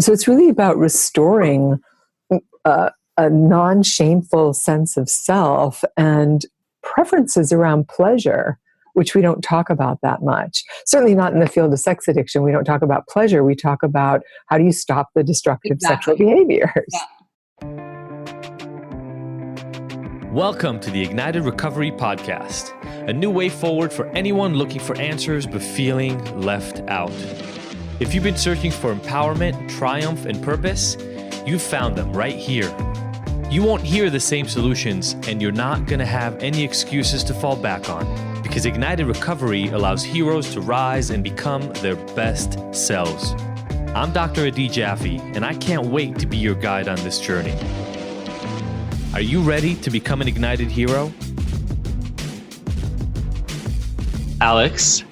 So it's really about restoring a non-shameful sense of self and preferences around pleasure, which we don't talk about that much. Certainly not in the field of sex addiction. We don't talk about pleasure. We talk about how do you stop the destructive sexual behaviors. Yeah. Welcome to the Ignited Recovery Podcast, a new way forward for anyone looking for answers but feeling left out. If you've been searching for empowerment, triumph, and purpose, you've found them right here. You won't hear the same solutions, and you're not going to have any excuses to fall back on, because Ignited Recovery allows heroes to rise and become their best selves. I'm Dr. Adi Jaffe, and I can't wait to be your guide on this journey. Are you ready to become an ignited hero? Alex,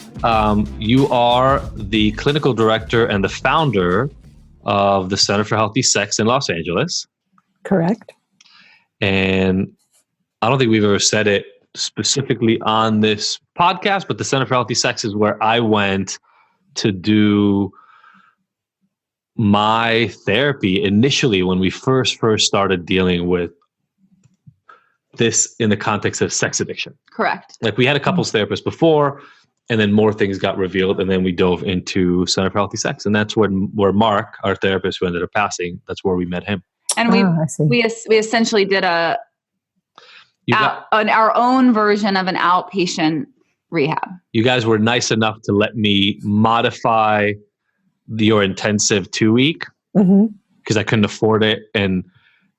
you are the clinical director and the founder of the Center for Healthy Sex in Los Angeles. Correct. And I don't think we've ever said it specifically on this podcast, but the Center for Healthy Sex is where I went to do my therapy initially when we first started dealing with this in the context of sex addiction. Correct. Like we had a couples therapist before, and then more things got revealed, and then we dove into Center for Healthy Sex, and that's where Mark, our therapist who ended up passing, that's where we met him. And we essentially did our own version of an outpatient rehab. You guys were nice enough to let me modify your intensive 2-week because I couldn't afford it, and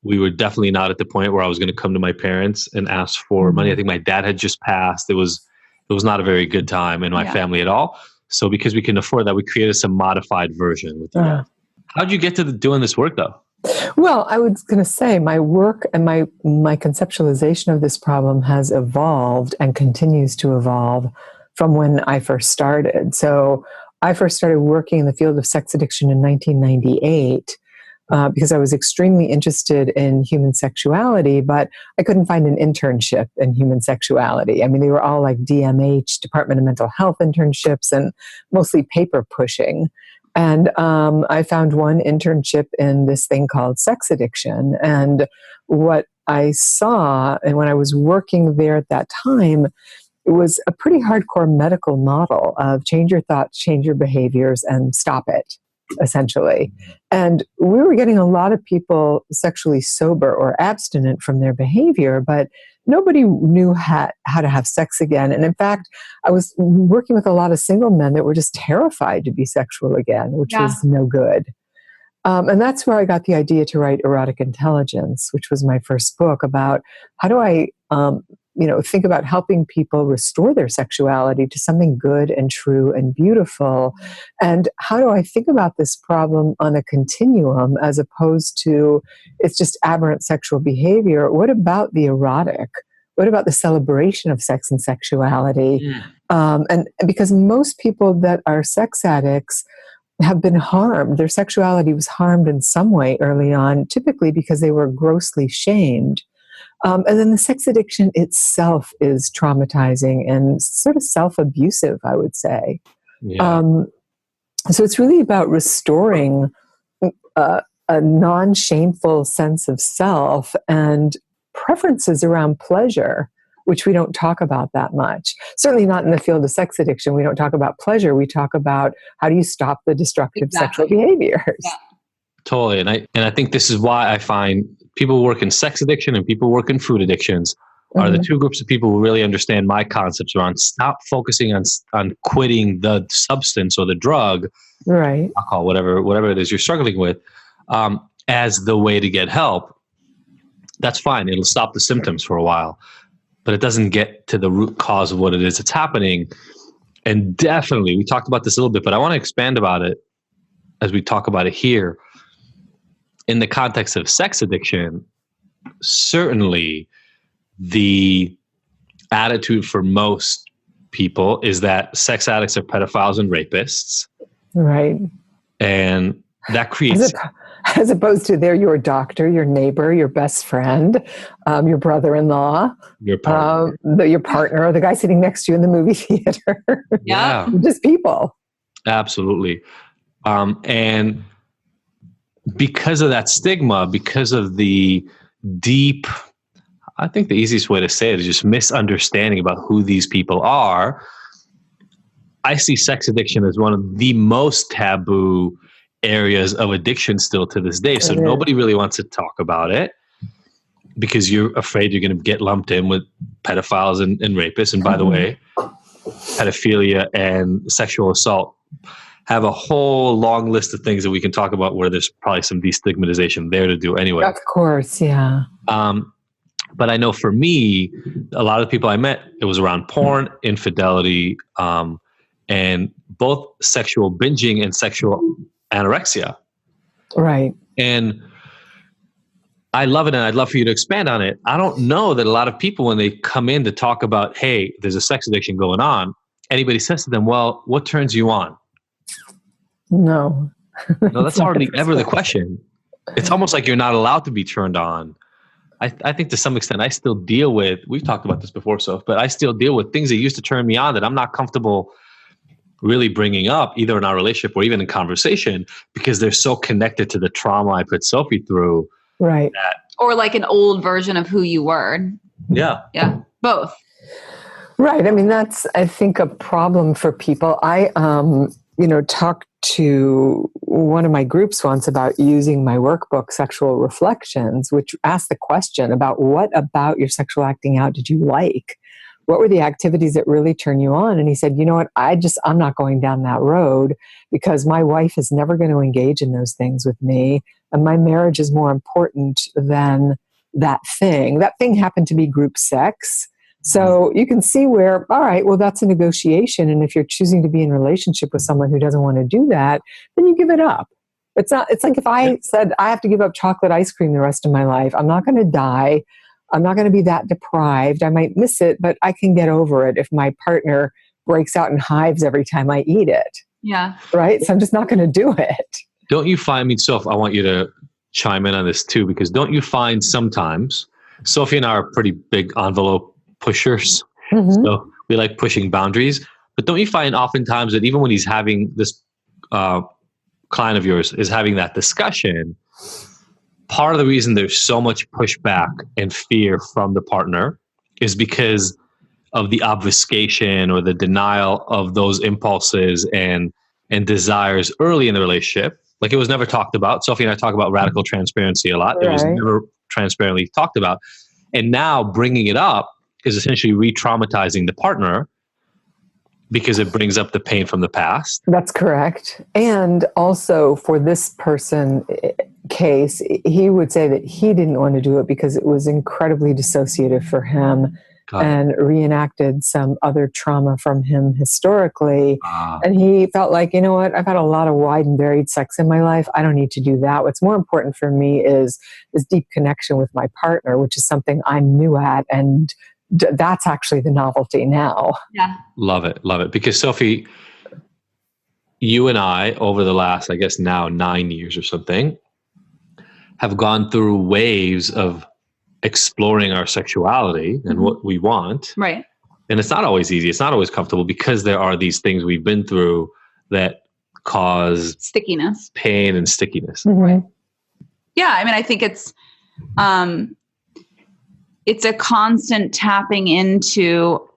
we were definitely not at the point where I was going to come to my parents and ask for money. I think my dad had just passed. It was not a very good time in my family at all. So because we couldn't afford that, we created some modified version with you guys. How'd you get to doing this work though? Well, I was going to say my work and my conceptualization of this problem has evolved and continues to evolve from when I first started. So I first started working in the field of sex addiction in 1998 because I was extremely interested in human sexuality, but I couldn't find an internship in human sexuality. I mean, they were all like DMH, Department of Mental Health internships, and mostly paper pushing. And I found one internship in this thing called sex addiction. And what I saw, and when I was working there at that time, it was a pretty hardcore medical model of change your thoughts, change your behaviors, and stop it, essentially. And we were getting a lot of people sexually sober or abstinent from their behavior, but nobody knew how to have sex again. And in fact, I was working with a lot of single men that were just terrified to be sexual again, which was no good. And that's where I got the idea to write Erotic Intelligence, which was my first book about how do I think about helping people restore their sexuality to something good and true and beautiful. And how do I think about this problem on a continuum as opposed to it's just aberrant sexual behavior? What about the erotic? What about the celebration of sex and sexuality? And because most people that are sex addicts have been harmed. Their sexuality was harmed in some way early on, typically because they were grossly shamed. And then the sex addiction itself is traumatizing and sort of self-abusive, I would say. Yeah. So it's really about restoring a non-shameful sense of self and preferences around pleasure, which we don't talk about that much. Certainly not in the field of sex addiction. We don't talk about pleasure. We talk about how do you stop the destructive sexual behaviors. Yeah. Totally. And I think this is why I find people who work in sex addiction and people who work in food addictions are the two groups of people who really understand my concepts around stop focusing on quitting the substance or the drug, right? Alcohol, whatever it is you're struggling with, as the way to get help. That's fine. It'll stop the symptoms for a while, but it doesn't get to the root cause of what it is that's happening. And definitely, we talked about this a little bit, but I want to expand about it as we talk about it here. In the context of sex addiction, certainly the attitude for most people is that sex addicts are pedophiles and rapists. Right. And that creates... As opposed to they're your doctor, your neighbor, your best friend, your brother-in-law, your partner, or the guy sitting next to you in the movie theater. Yeah. Just people. Absolutely. And because of that stigma, because of the deep, I think the easiest way to say it is just misunderstanding about who these people are. I see sex addiction as one of the most taboo areas of addiction still to this day. So nobody really wants to talk about it because you're afraid you're going to get lumped in with pedophiles and rapists. And by the way, pedophilia and sexual assault have a whole long list of things that we can talk about where there's probably some destigmatization there to do anyway. Of course, yeah. But I know for me, a lot of the people I met, it was around porn, infidelity, and both sexual binging and sexual anorexia. Right. And I love it, and I'd love for you to expand on it. I don't know that a lot of people, when they come in to talk about, hey, there's a sex addiction going on, anybody says to them, well, what turns you on? No. No, that's hardly ever the question. It's almost like you're not allowed to be turned on. I think to some extent I still deal with, we've talked about this before, Soph, but I still deal with things that used to turn me on that I'm not comfortable really bringing up either in our relationship or even in conversation because they're so connected to the trauma I put Sophie through. Right. Or like an old version of who you were. Yeah. Yeah. Both. Right. I mean, that's, I think, a problem for people. I, talked to one of my groups once about using my workbook, Sexual Reflections, which asked the question about what about your sexual acting out did you like? What were the activities that really turn you on? And he said, you know what, I'm not going down that road because my wife is never going to engage in those things with me. And my marriage is more important than that thing. That thing happened to be group sex. So you can see where, all right, well, that's a negotiation. And if you're choosing to be in a relationship with someone who doesn't want to do that, then you give it up. It's like if I said, I have to give up chocolate ice cream the rest of my life, I'm not going to die. I'm not going to be that deprived. I might miss it, but I can get over it if my partner breaks out in hives every time I eat it. Yeah. Right? So I'm just not going to do it. Don't you find, Soph, I want you to chime in on this too, because don't you find sometimes, Sophie and I are pretty big envelope pushers. Mm-hmm. So we like pushing boundaries. But don't you find oftentimes that even when he's having this client of yours is having that discussion, part of the reason there's so much pushback and fear from the partner is because of the obfuscation or the denial of those impulses and desires early in the relationship. Like it was never talked about. Sophie and I talk about radical transparency a lot. Right. It was never transparently talked about. And now bringing it up is essentially re-traumatizing the partner because it brings up the pain from the past. That's correct. And also for this person case, he would say that he didn't want to do it because it was incredibly dissociative for him and reenacted some other trauma from him historically. And he felt like, you know what, I've had a lot of wide and varied sex in my life. I don't need to do that. What's more important for me is this deep connection with my partner, which is something I'm new at. And that's actually the novelty now. Yeah. Love it. Love it. Because Sophie, you and I, over the last, I guess now 9 years or something, have gone through waves of exploring our sexuality and what we want. Right. And it's not always easy. It's not always comfortable because there are these things we've been through that cause stickiness, pain and stickiness. Mm-hmm. Right. Yeah. I mean, I think it's a constant tapping into,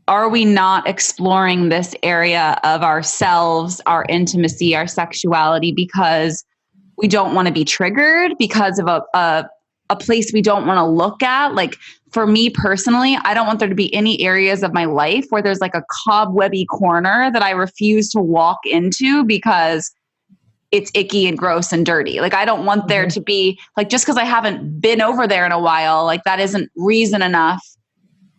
are we not exploring this area of ourselves, our intimacy, our sexuality, because we don't want to be triggered, because of a place we don't want to look at? Like for me personally, I don't want there to be any areas of my life where there's like a cobwebby corner that I refuse to walk into because it's icky and gross and dirty. Like I don't want there to be, like, just because I haven't been over there in a while, like that isn't reason enough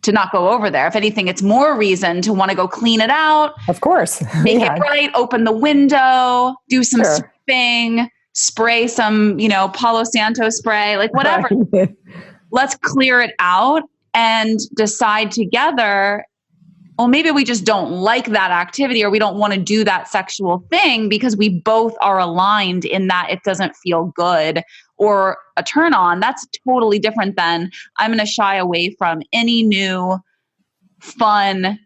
to not go over there. If anything, it's more reason to want to go clean it out. Of course. Make it right, open the window, do some stripping, spray some, Palo Santo spray, like whatever. Right. Let's clear it out and decide together, well, maybe we just don't like that activity or we don't want to do that sexual thing because we both are aligned in that it doesn't feel good or a turn on. That's totally different than I'm going to shy away from any new, fun,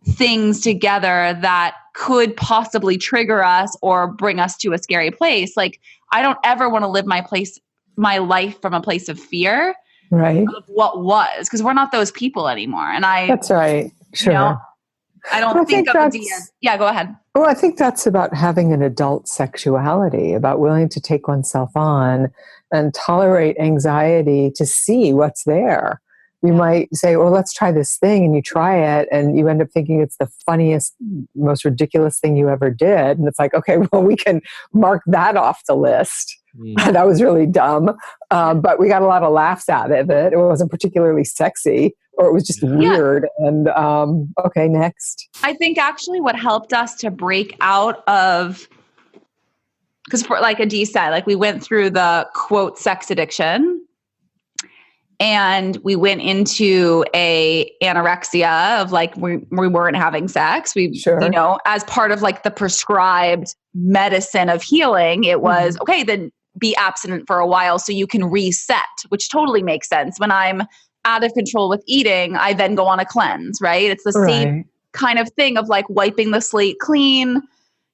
things together that could possibly trigger us or bring us to a scary place. Like, I don't ever want to live my life from a place of fear Right. of what was, because we're not those people anymore. And That's right. Sure. You know, I don't think of a DM. Yeah, go ahead. Well, I think that's about having an adult sexuality, about willing to take oneself on and tolerate anxiety to see what's there. You might say, well, let's try this thing, and you try it and you end up thinking it's the funniest, most ridiculous thing you ever did. And it's like, okay, well, we can mark that off the list. That was really dumb. But we got a lot of laughs out of it. It wasn't particularly sexy, or it was just weird. And okay, next. I think actually what helped us to break out of, because for like Adi said, like we went through the quote sex addiction, and we went into a anorexia of like, we weren't having sex. We, you know, as part of like the prescribed medicine of healing, it was, okay, then be abstinent for a while so you can reset, which totally makes sense. When I'm out of control with eating, I then go on a cleanse, right? It's the same kind of thing of like wiping the slate clean,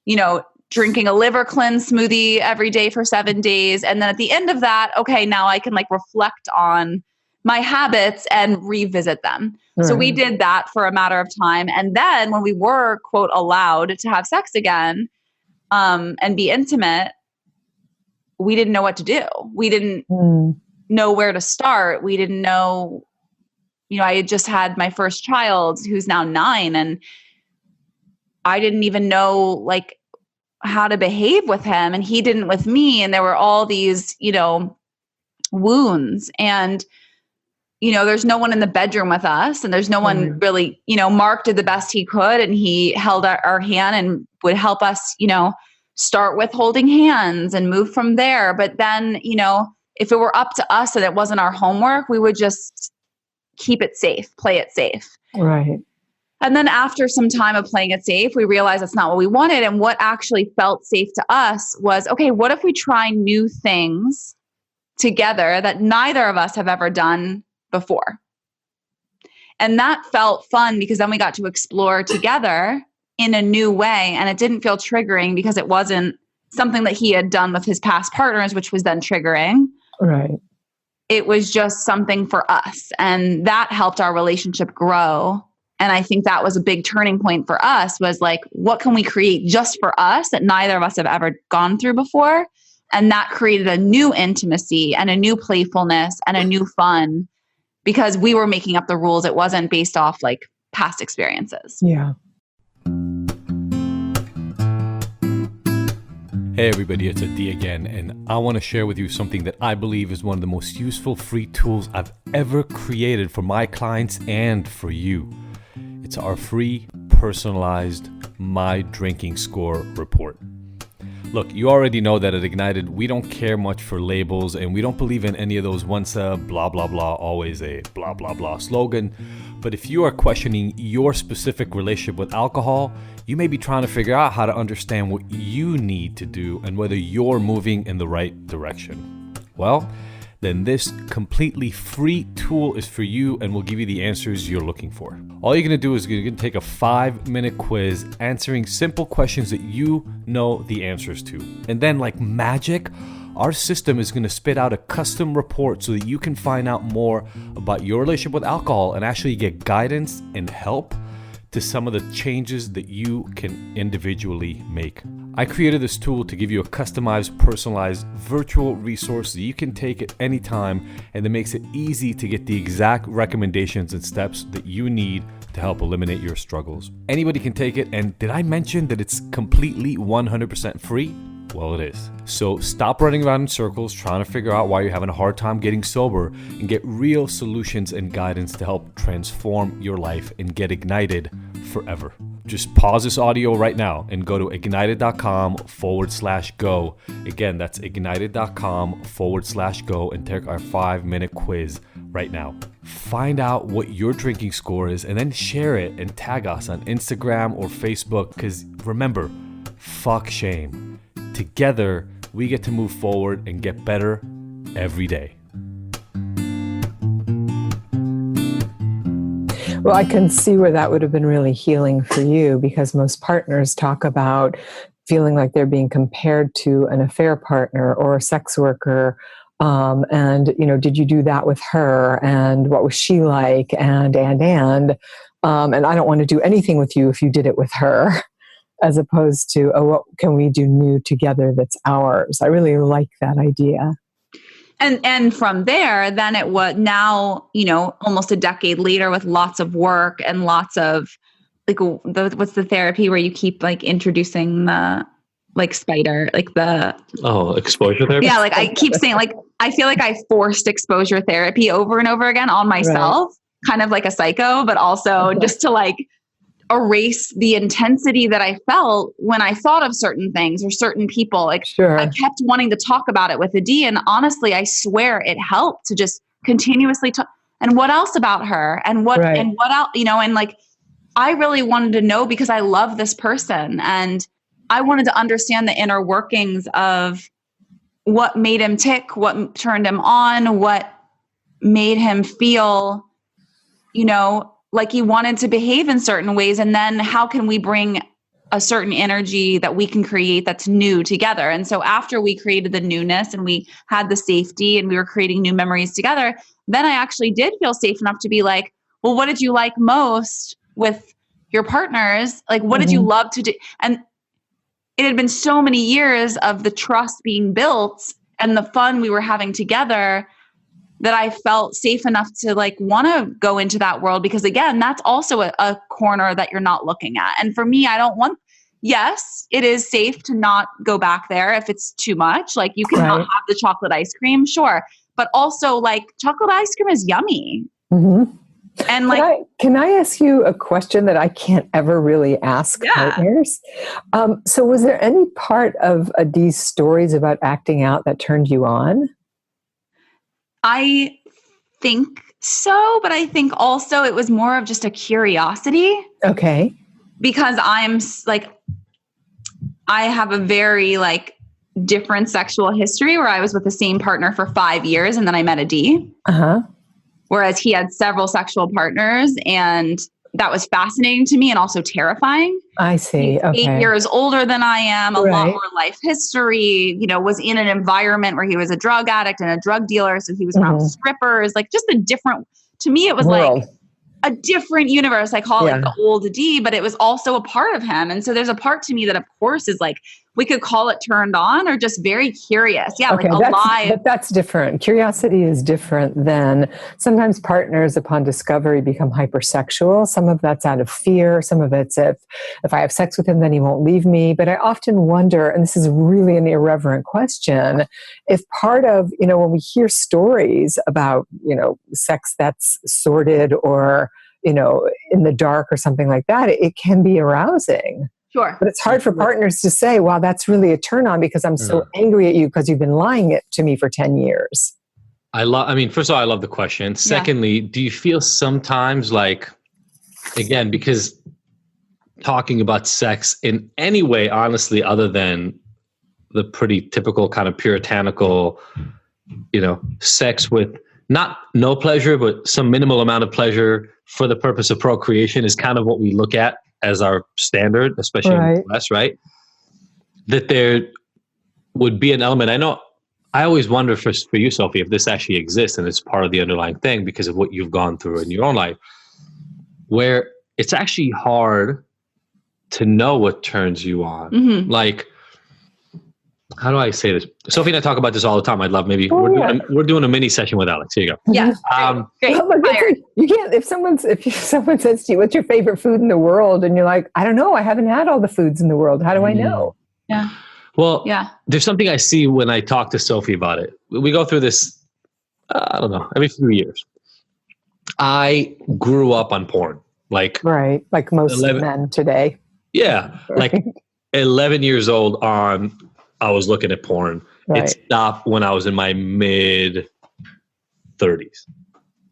you know, drinking a liver cleanse smoothie every day for 7 days. And then at the end of that, okay, now I can like reflect on my habits and revisit them. So we did that for a matter of time. And then when we were, quote, allowed to have sex again, and be intimate, we didn't know what to do. We didn't know where to start. We didn't know, you know, I had just had my first child who's now 9, and I didn't even know like how to behave with him, and he didn't with me. And there were all these, you know, wounds, and you know, there's no one in the bedroom with us, and there's no one really, you know, Mark did the best he could, and he held our hand and would help us, you know, start with holding hands and move from there. But then, you know, if it were up to us and it wasn't our homework, we would just keep it safe, play it safe. Right. And then after some time of playing it safe, we realized that's not what we wanted. And what actually felt safe to us was, okay, what if we try new things together that neither of us have ever done before? And that felt fun because then we got to explore together in a new way, and it didn't feel triggering because it wasn't something that he had done with his past partners, which was then triggering. Right. It was just something for us, and that helped our relationship grow. And I think that was a big turning point for us, was like, what can we create just for us that neither of us have ever gone through before? And that created a new intimacy and a new playfulness and a new fun, because we were making up the rules. It wasn't based off like past experiences. Yeah. Hey everybody, it's Adi again, and I want to share with you something that I believe is one of the most useful free tools I've ever created for my clients and for you. It's our free, personalized My Drinking Score report. Look, you already know that at Ignited, we don't care much for labels, and we don't believe in any of those once a blah, blah, blah, always a blah, blah, blah slogan. But if you are questioning your specific relationship with alcohol, you may be trying to figure out how to understand what you need to do and whether you're moving in the right direction. Well, then this completely free tool is for you and will give you the answers you're looking for. All you're gonna do is you're gonna take a 5-minute quiz answering simple questions that you know the answers to. And then like magic, our system is gonna spit out a custom report so that you can find out more about your relationship with alcohol and actually get guidance and help to some of the changes that you can individually make. I created this tool to give you a customized, personalized virtual resource that you can take at any time, and that makes it easy to get the exact recommendations and steps that you need to help eliminate your struggles. Anybody can take it, and did I mention that it's completely 100% free? Well, it is. So stop running around in circles trying to figure out why you're having a hard time getting sober, and get real solutions and guidance to help transform your life and get ignited forever. Just pause this audio right now and go to ignited.com/go. Again, that's ignited.com/go, and take our 5-minute quiz right now. Find out what your drinking score is and then share it and tag us on Instagram or Facebook, because remember, fuck shame. Together, we get to move forward and get better every day. Well, I can see where that would have been really healing for you, because most partners talk about feeling like they're being compared to an affair partner or a sex worker. And, did you do that with her? And what was she like? And I don't want to do anything with you if you did it with her, as opposed to, oh, what can we do new together that's ours? I really like that idea. And from there, then it was now, almost a decade later, with lots of work and lots of what's the therapy where you keep introducing the spider, exposure therapy. Yeah. I keep saying, I feel like I forced exposure therapy over and over again on myself, right. Kind of like a psycho, but also just to erase the intensity that I felt when I thought of certain things or certain people. Sure. I kept wanting to talk about it with a D. And honestly, I swear it helped to just continuously talk. And what else about her? And what, right. And what else, I really wanted to know, because I love this person and I wanted to understand the inner workings of what made him tick, what turned him on, what made him feel, like he wanted to behave in certain ways. And then how can we bring a certain energy that we can create that's new together? And so after we created the newness and we had the safety and we were creating new memories together, then I actually did feel safe enough to be like, well, what did you like most with your partners? What did you love to do? And it had been so many years of the trust being built and the fun we were having together that I felt safe enough to want to go into that world, because again, that's also a corner that you're not looking at. And for me, yes, it is safe to not go back there if it's too much. You can not have the chocolate ice cream, sure. But also chocolate ice cream is yummy. Mm-hmm. And can I ask you a question that I can't ever really ask partners? So was there any part of Adi's stories about acting out that turned you on? I think so, but I think also it was more of just a curiosity. Okay. Because I have a very different sexual history where I was with the same partner for 5 years and then I met Adi. Uh-huh. Whereas he had several sexual partners, and that was fascinating to me and also terrifying. I see. He's okay. 8 years older than I am, a lot more life history, was in an environment where he was a drug addict and a drug dealer. So he was around strippers, just a different, to me, it was world. A different universe. I call it the old D, but it was also a part of him. And so there's a part to me that of course is we could call it turned on or just very curious. Yeah. Okay, alive. But that's different. Curiosity is different than sometimes partners upon discovery become hypersexual. Some of that's out of fear. Some of it's if I have sex with him, then he won't leave me. But I often wonder, and this is really an irreverent question, if part of, when we hear stories about, sex that's sordid or, in the dark or something like that, it can be arousing. Sure. But it's hard for partners to say, wow, that's really a turn on because I'm so angry at you because you've been lying it to me for 10 years. First of all, I love the question. Secondly, do you feel sometimes again, because talking about sex in any way, honestly, other than the pretty typical kind of puritanical, sex with not no pleasure, but some minimal amount of pleasure for the purpose of procreation is kind of what we look at as our standard, especially in the US, right? That there would be an element. I always wonder for you, Sophie, if this actually exists and it's part of the underlying thing because of what you've gone through in your own life, where it's actually hard to know what turns you on. Mm-hmm. How do I say this? Sophie and I talk about this all the time. I'd love we're doing a mini session with Alex. Here you go. Yeah. Great. You can't, if someone says to you, what's your favorite food in the world? And you're like, I don't know. I haven't had all the foods in the world. How do I know? Yeah. Well, there's something I see when I talk to Sophie about it. We go through this, I don't know, every few years. I grew up on porn. Like most men today. Yeah. Right. 11 years old on, I was looking at porn. Right. It stopped when I was in my mid 30s,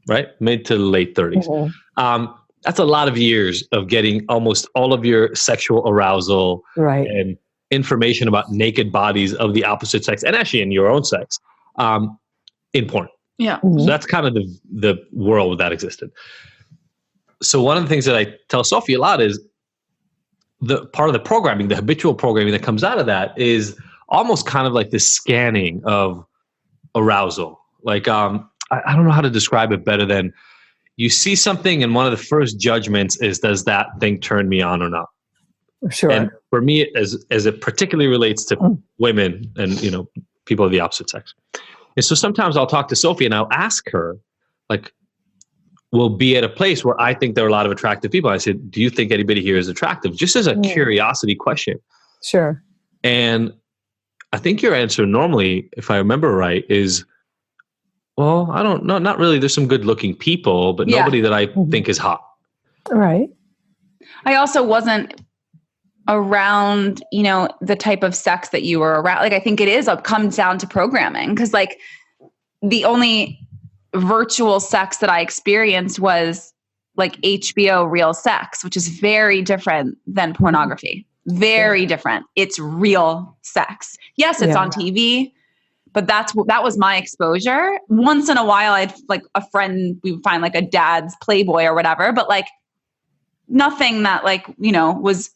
right? Mid to late 30s. Mm-hmm. That's a lot of years of getting almost all of your sexual arousal and information about naked bodies of the opposite sex and actually in your own sex in porn. Yeah. So that's kind of the world that existed. So one of the things that I tell Sophie a lot is the part of the programming, the habitual programming that comes out of that is almost kind of like this scanning of arousal. Like, I don't know how to describe it better than you see something and one of the first judgments is, does that thing turn me on or not? Sure. And for me, as it particularly relates to women and, people of the opposite sex. And so sometimes I'll talk to Sophie and I'll ask her, like, we'll be at a place where I think there are a lot of attractive people. I said, do you think anybody here is attractive? Just as a curiosity question. Sure. And I think your answer normally, if I remember right, is, well, I don't know, not really. There's some good looking people, but nobody that I think is hot. Right. I also wasn't around, the type of sex that you were around. Like, I think comes down to programming. Cause like the only virtual sex that I experienced was like HBO real sex, which is very different than pornography. Very different. It's real sex. Yes, it's on TV, but that was my exposure. Once in a while, I'd like a friend, we would find like a dad's Playboy or whatever, but like nothing that like, was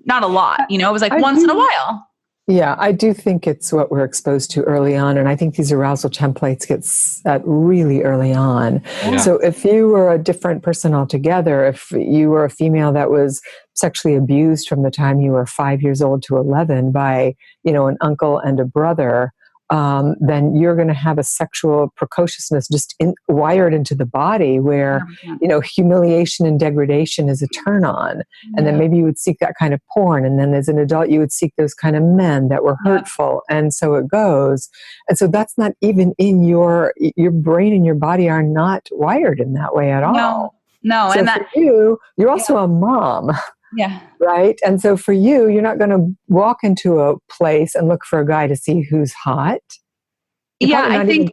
not a lot, it was like once in a while. Yeah, I do think it's what we're exposed to early on. And I think these arousal templates get set really early on. Yeah. So if you were a different person altogether, if you were a female that was sexually abused from the time you were 5 years old to 11 by, an uncle and a brother, then you're going to have a sexual precociousness just wired into the body where, humiliation and degradation is a turn on. And then maybe you would seek that kind of porn. And then as an adult, you would seek those kind of men that were hurtful. And so it goes. And so that's not even in your brain and your body are not wired in that way at all. No. So And for you're also a mom. Yeah. Right. And so for you're not going to walk into a place and look for a guy to see who's hot. I think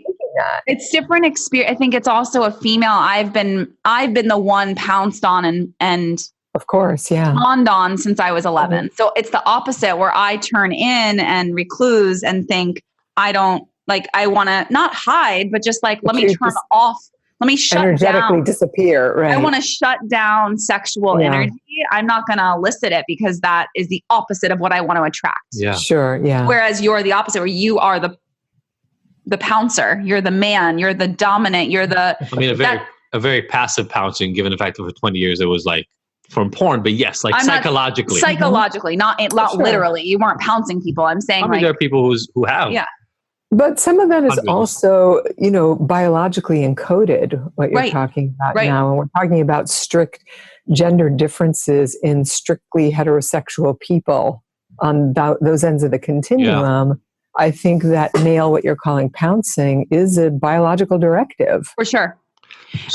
it's different experience. I think it's also a female. I've been the one pounced on and of course, pawned on since I was 11. Mm-hmm. So it's the opposite where I turn in and recluse and think I don't like, I want to not hide, but just like, let me turn off. Let me shut energetically down. disappear. Right. I want to shut down sexual energy. I'm not going to elicit it because that is the opposite of what I want to attract. Yeah. Sure. Yeah. Whereas you're the opposite, where you are the pouncer. You're the man. You're the dominant. You're the. I mean, a very passive pouncing, given the fact that for 20 years it was like from porn, but yes, like psychologically. Psychologically, not literally. You weren't pouncing people. I'm saying there are people who have. Yeah. But some of that is also, biologically encoded, what you're talking about now. And we're talking about strict gender differences in strictly heterosexual people on those ends of the continuum. Yeah. I think that what you're calling pouncing is a biological directive. For sure.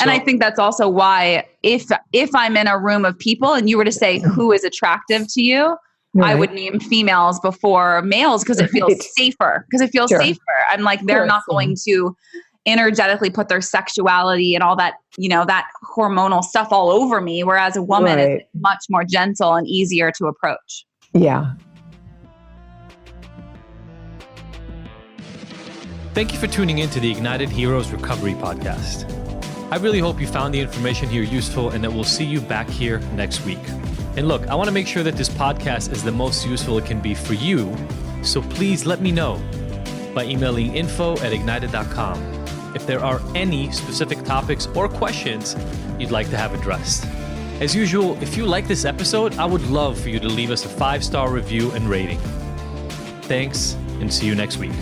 And I think that's also why if I'm in a room of people and you were to say who is attractive to you, I would name females before males because it feels safer. Safer. I'm like, they're not going to energetically put their sexuality and all that, that hormonal stuff all over me. Whereas a woman is much more gentle and easier to approach. Yeah. Thank you for tuning in to the Ignited Heroes Recovery Podcast. I really hope you found the information here useful and that we'll see you back here next week. And look, I want to make sure that this podcast is the most useful it can be for you, so please let me know by emailing info@ignited.com if there are any specific topics or questions you'd like to have addressed. As usual, if you like this episode, I would love for you to leave us a 5-star review and rating. Thanks, and see you next week.